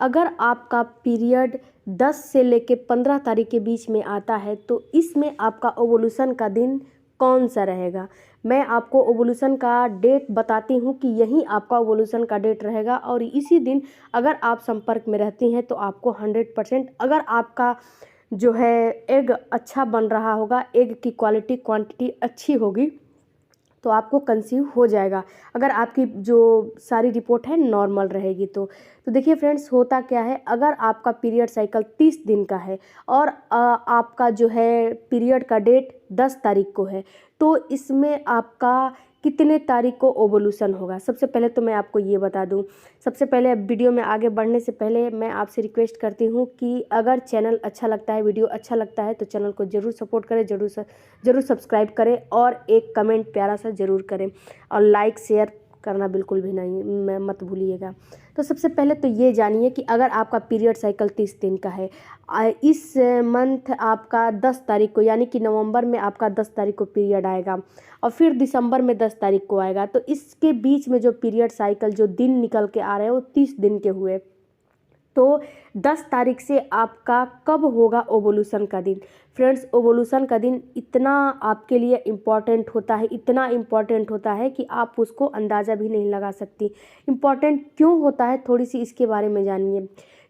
अगर आपका पीरियड 10 से लेके 15 तारीख के बीच में आता है तो इसमें आपका ओवुलेशन का दिन कौन सा रहेगा। मैं आपको ओवुलेशन का डेट बताती हूँ कि यही आपका ओवुलेशन का डेट रहेगा और इसी दिन अगर आप संपर्क में रहती हैं तो आपको 100%, अगर आपका जो है एग अच्छा बन रहा होगा, एग की क्वालिटी क्वांटिटी अच्छी होगी तो आपको कंसीव हो जाएगा। अगर आपकी जो सारी रिपोर्ट है नॉर्मल रहेगी तो देखिए फ्रेंड्स, होता क्या है, अगर आपका पीरियड साइकिल 30 दिन का है और आपका जो है पीरियड का डेट 10 तारीख को है तो इसमें आपका कितने तारीख को ओवुलेशन होगा। सबसे पहले तो मैं आपको ये बता दूं, सबसे पहले वीडियो में आगे बढ़ने से पहले मैं आपसे रिक्वेस्ट करती हूँ कि अगर चैनल अच्छा लगता है, वीडियो अच्छा लगता है तो चैनल को ज़रूर सपोर्ट करें, ज़रूर सब्सक्राइब करें और एक कमेंट प्यारा सा ज़रूर करें और लाइक शेयर करना बिल्कुल भी नहीं मत भूलिएगा। तो सबसे पहले तो ये जानिए कि अगर आपका पीरियड साइकिल 30 दिन का है, इस मंथ आपका 10 तारीख को यानी कि नवंबर में आपका 10 तारीख को पीरियड आएगा और फिर दिसंबर में 10 तारीख को आएगा, तो इसके बीच में जो पीरियड साइकिल जो दिन निकल के आ रहे हैं वो 30 दिन के हुए। तो 10 तारीख से आपका कब होगा ओवुलेशन का दिन। फ्रेंड्स, ओवुलेशन का दिन इतना आपके लिए इम्पॉर्टेंट होता है, इतना इम्पॉर्टेंट होता है कि आप उसको अंदाज़ा भी नहीं लगा सकती। इम्पॉर्टेंट क्यों होता है, थोड़ी सी इसके बारे में जानिए।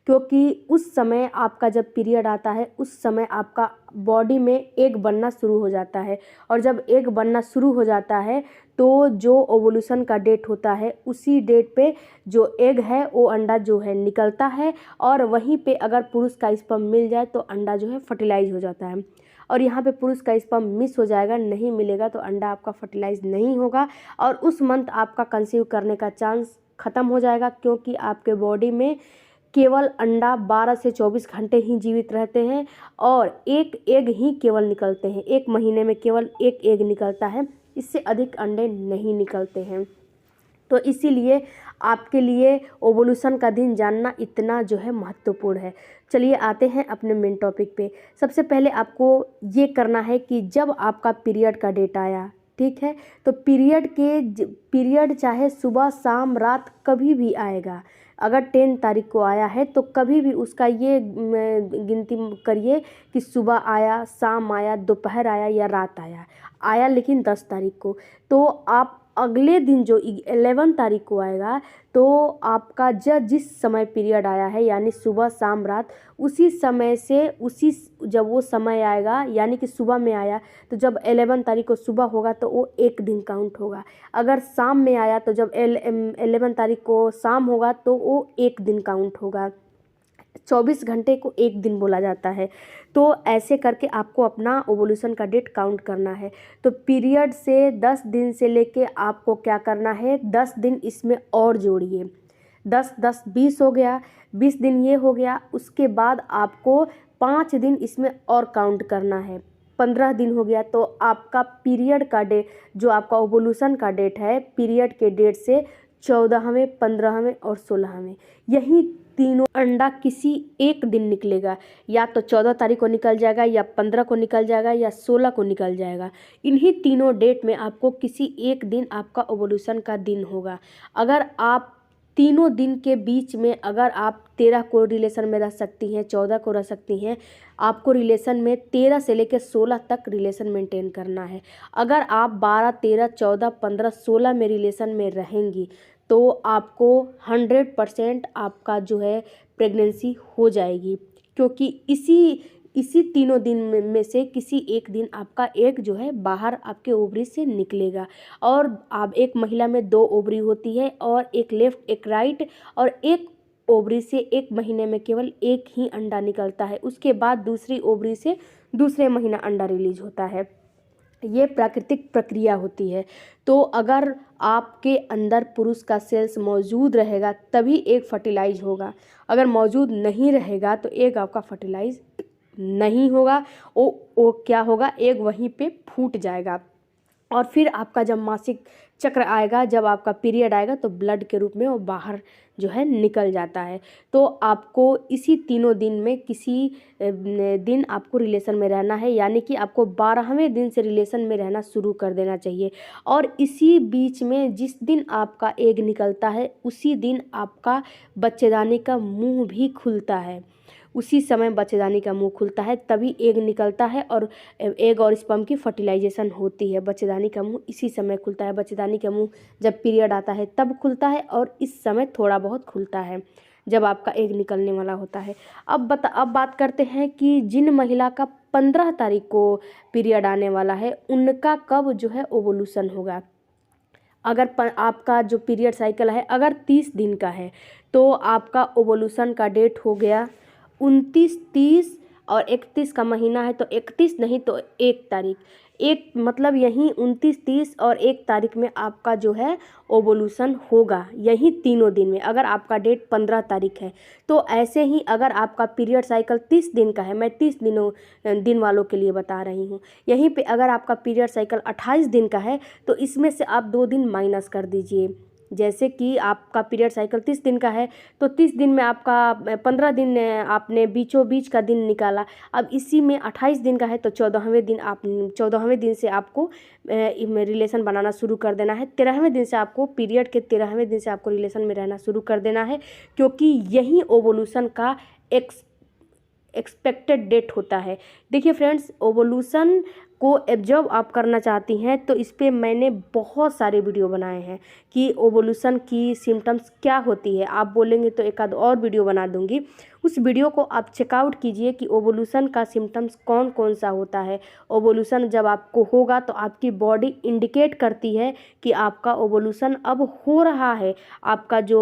क्योंकि उस समय आपका जब पीरियड आता है उस समय आपका बॉडी में एग बनना शुरू हो जाता है और जब एग बनना शुरू हो जाता है तो जो ओवुलेशन का डेट होता है उसी डेट पे जो एग है वो अंडा जो है निकलता है और वहीं पे अगर पुरुष का स्पर्म मिल जाए तो अंडा जो है फर्टिलाइज हो जाता है। और यहाँ पे पुरुष का स्पर्म मिस हो जाएगा, नहीं मिलेगा तो अंडा आपका फर्टिलाइज नहीं होगा और उस मंथ आपका कंसीव करने का चांस ख़त्म हो जाएगा, क्योंकि आपके बॉडी में केवल अंडा 12 से 24 घंटे ही जीवित रहते हैं और एक एग ही केवल निकलते हैं। एक महीने में केवल एक एग निकलता है, इससे अधिक अंडे नहीं निकलते हैं। तो इसीलिए आपके लिए ओवुलेशन का दिन जानना इतना जो है महत्वपूर्ण है। चलिए आते हैं अपने मेन टॉपिक पे। सबसे पहले आपको ये करना है कि जब आपका पीरियड का डेट आया, ठीक है, तो पीरियड चाहे सुबह शाम रात कभी भी आएगा। अगर 10 तारीख को आया है तो कभी भी उसका ये गिनती करिए कि सुबह आया, शाम आया, दोपहर आया या रात आया लेकिन 10 तारीख को, तो आप अगले दिन जो 11 तारीख को आएगा तो आपका जिस समय पीरियड आया है यानी सुबह शाम रात, उसी समय से जब वो समय आएगा यानी कि सुबह में आया तो जब 11 तारीख को सुबह होगा तो वो एक दिन काउंट होगा। अगर शाम में आया तो जब 11 तारीख को शाम होगा तो वो एक दिन काउंट होगा। 24 घंटे को एक दिन बोला जाता है। तो ऐसे करके आपको अपना ओवुलेशन का डेट काउंट करना है। तो पीरियड से 10 दिन से लेके आपको क्या करना है, 10 दिन इसमें और जोड़िए। 10 10 20 हो गया, 20 दिन ये हो गया। उसके बाद आपको 5 दिन इसमें और काउंट करना है, 15 दिन हो गया। तो आपका पीरियड का डेट, जो आपका ओवुलेशन का डेट है, पीरियड के डेट से 14वें, 15वें और 16वें, यही तीनों अंडा किसी एक दिन निकलेगा। या तो 14 तारीख को निकल जाएगा या 15 को निकल जाएगा या 16 को निकल जाएगा। इन्हीं तीनों डेट में आपको किसी एक दिन आपका ओवुलेशन का दिन होगा। अगर आप तीनों दिन के बीच में अगर आप 13 को रिलेशन में रह सकती हैं, 14 को रह सकती हैं, आपको रिलेशन में 13 से लेकर 16 तक रिलेशन मेंटेन करना है। अगर आप 12, 13, 14, 15, 16 में रिलेशन में रहेंगी तो आपको 100% आपका जो है प्रेगनेंसी हो जाएगी, क्योंकि इसी तीनों दिन में से किसी एक दिन आपका एग जो है बाहर आपके ओवरी से निकलेगा। और आप एक महिला में 2 ओवरी होती है और एक लेफ्ट एक राइट, और एक ओवरी से एक महीने में केवल एक ही अंडा निकलता है। उसके बाद दूसरी ओवरी से दूसरे महीना अंडा रिलीज होता है। ये प्राकृतिक प्रक्रिया होती है। तो अगर आपके अंदर पुरुष का सेल्स मौजूद रहेगा तभी एग फर्टिलाइज होगा। अगर मौजूद नहीं रहेगा तो एग आपका फर्टिलाइज नहीं होगा। वो क्या होगा, एग वहीं पे फूट जाएगा। और फिर आपका जब मासिक चक्र आएगा, जब आपका पीरियड आएगा, तो ब्लड के रूप में वो बाहर जो है निकल जाता है। तो आपको इसी तीनों दिन में किसी दिन आपको रिलेशन में रहना है, यानी कि आपको 12वें दिन से रिलेशन में रहना शुरू कर देना चाहिए। और इसी बीच में जिस दिन आपका एग निकलता है, उसी दिन आपका बच्चेदानी का मुंह भी खुलता है। उसी समय बच्चेदानी का मुंह खुलता है, तभी एग निकलता है और एग और स्पर्म की फर्टिलाइजेशन होती है। बच्चेदानी का मुंह इसी समय खुलता है। बच्चेदानी का मुंह जब पीरियड आता है तब खुलता है, और इस समय थोड़ा बहुत खुलता है जब आपका एग निकलने वाला होता है। अब बात करते हैं कि जिन महिला का 15 तारीख को पीरियड आने वाला है, उनका कब जो है ओवुलेशन होगा। अगर आपका जो पीरियड साइकिल है अगर 30 दिन का है, तो आपका ओवुलेशन का डेट हो गया 29, 30 और 31 का महीना है, तो 31 नहीं तो 1 तारीख। एक मतलब यहीं 29, 30 और 1 तारीख में आपका जो है ओवुलेशन होगा, यही तीनों दिन में। अगर आपका डेट 15 तारीख है, तो ऐसे ही अगर आपका पीरियड साइकिल 30 दिन का है, मैं 30 दिन वालों के लिए बता रही हूँ। यहीं पे अगर आपका पीरियड साइकिल 28 दिन का है, तो इसमें से आप 2 दिन माइनस कर दीजिए। जैसे कि आपका पीरियड साइकिल 30 दिन का है, तो 30 दिन में आपका 15 दिन आपने बीचों बीच का दिन निकाला। अब इसी में 28 दिन का है, तो 14वें दिन से आपको रिलेशन बनाना शुरू कर देना है। 13वें दिन से आपको पीरियड के 13वें दिन से आपको रिलेशन में रहना शुरू कर देना है, क्योंकि यही ओवुलेशन का एक्सपेक्टेड डेट होता है। देखिए फ्रेंड्स, ओवुलेशन को ऑब्जर्व आप करना चाहती हैं, तो इस पर मैंने बहुत सारे वीडियो बनाए हैं कि ओवुलेशन की सिम्टम्स क्या होती है। आप बोलेंगे तो एक आध और वीडियो बना दूंगी, उस वीडियो को आप चेकआउट कीजिए कि ओवुलेशन का सिम्टम्स कौन कौन सा होता है। ओवुलेशन जब आपको होगा, तो आपकी बॉडी इंडिकेट करती है कि आपका ओवुलेशन अब हो रहा है, आपका जो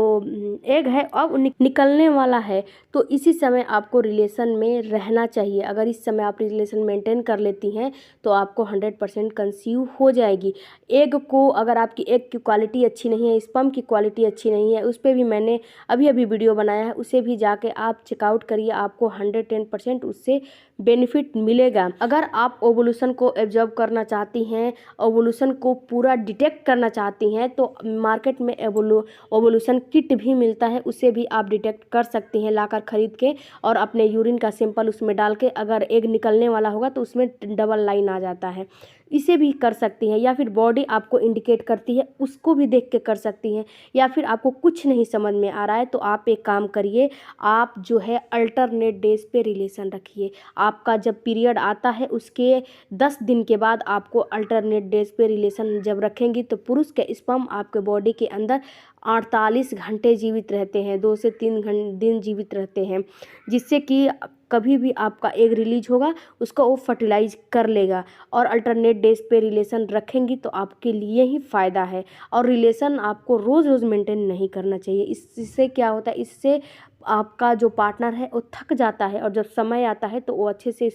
एग है अब निकलने वाला है। तो इसी समय आपको रिलेशन में रहना चाहिए। अगर इस समय आप रिलेशन मेंटेन कर लेती हैं, तो आपको 100% कंसीव हो जाएगी। एग को, अगर आपकी एग की क्वालिटी अच्छी नहीं है, स्पर्म की क्वालिटी अच्छी नहीं है, उस पर भी मैंने अभी वीडियो बनाया है, उसे भी जाके आप चेकआउट करिए। आपको 110% उससे बेनिफिट मिलेगा। अगर आप ओवुलेशन को ऑब्जर्व करना चाहती हैं, ओवुलेशन को पूरा डिटेक्ट करना चाहती हैं, तो मार्केट में ओवुलेशन किट भी मिलता है, उसे भी आप डिटेक्ट कर सकती हैं लाकर खरीद के, और अपने यूरिन का सैंपल उसमें डाल के, अगर एग निकलने वाला होगा तो उसमें डबल लाइन आ जाता है, इसे भी कर सकती हैं। या फिर बॉडी आपको इंडिकेट करती है, उसको भी देख के कर सकती हैं। या फिर आपको कुछ नहीं समझ में आ रहा है, तो आप एक काम करिए, आप जो है अल्टरनेट डेज पे रिलेशन रखिए। आपका जब पीरियड आता है, उसके 10 दिन के बाद आपको अल्टरनेट डेज पे रिलेशन जब रखेंगी, तो पुरुष के स्पर्म आपके बॉडी के अंदर 48 घंटे जीवित रहते हैं, 2 से 3 दिन जीवित रहते हैं, जिससे कि कभी भी आपका एग रिलीज होगा, उसको वो फर्टिलाइज कर लेगा। और अल्टरनेट डेज पे रिलेशन रखेंगी तो आपके लिए ही फ़ायदा है। और रिलेशन आपको रोज़ रोज़ मेंटेन नहीं करना चाहिए। इससे क्या होता है, इससे आपका जो पार्टनर है वो थक जाता है, और जब समय आता है तो वो अच्छे से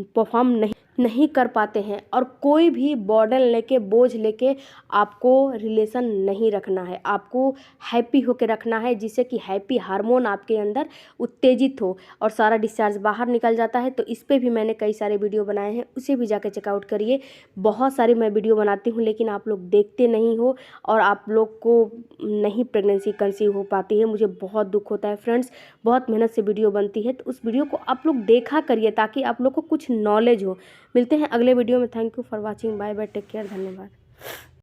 परफॉर्म नहीं कर पाते हैं। और कोई भी बर्डन लेके, बोझ लेके आपको रिलेशन नहीं रखना है। आपको हैप्पी होके रखना है, जिससे कि हैप्पी हार्मोन आपके अंदर उत्तेजित हो और सारा डिस्चार्ज बाहर निकल जाता है। तो इस पे भी मैंने कई सारे वीडियो बनाए हैं, उसे भी जाके चेकआउट करिए। बहुत सारे मैं वीडियो बनाती हूँ, लेकिन आप लोग देखते नहीं हो, और आप लोग को नहीं प्रेगनेंसी कंसीव हो पाती है। मुझे बहुत दुख होता है फ्रेंड्स, बहुत मेहनत से वीडियो बनती है, तो उस वीडियो को आप लोग देखा करिए, ताकि आप लोग को कुछ नॉलेज हो। मिलते हैं अगले वीडियो में। Thank you for watching. Bye bye, take care, धन्यवाद।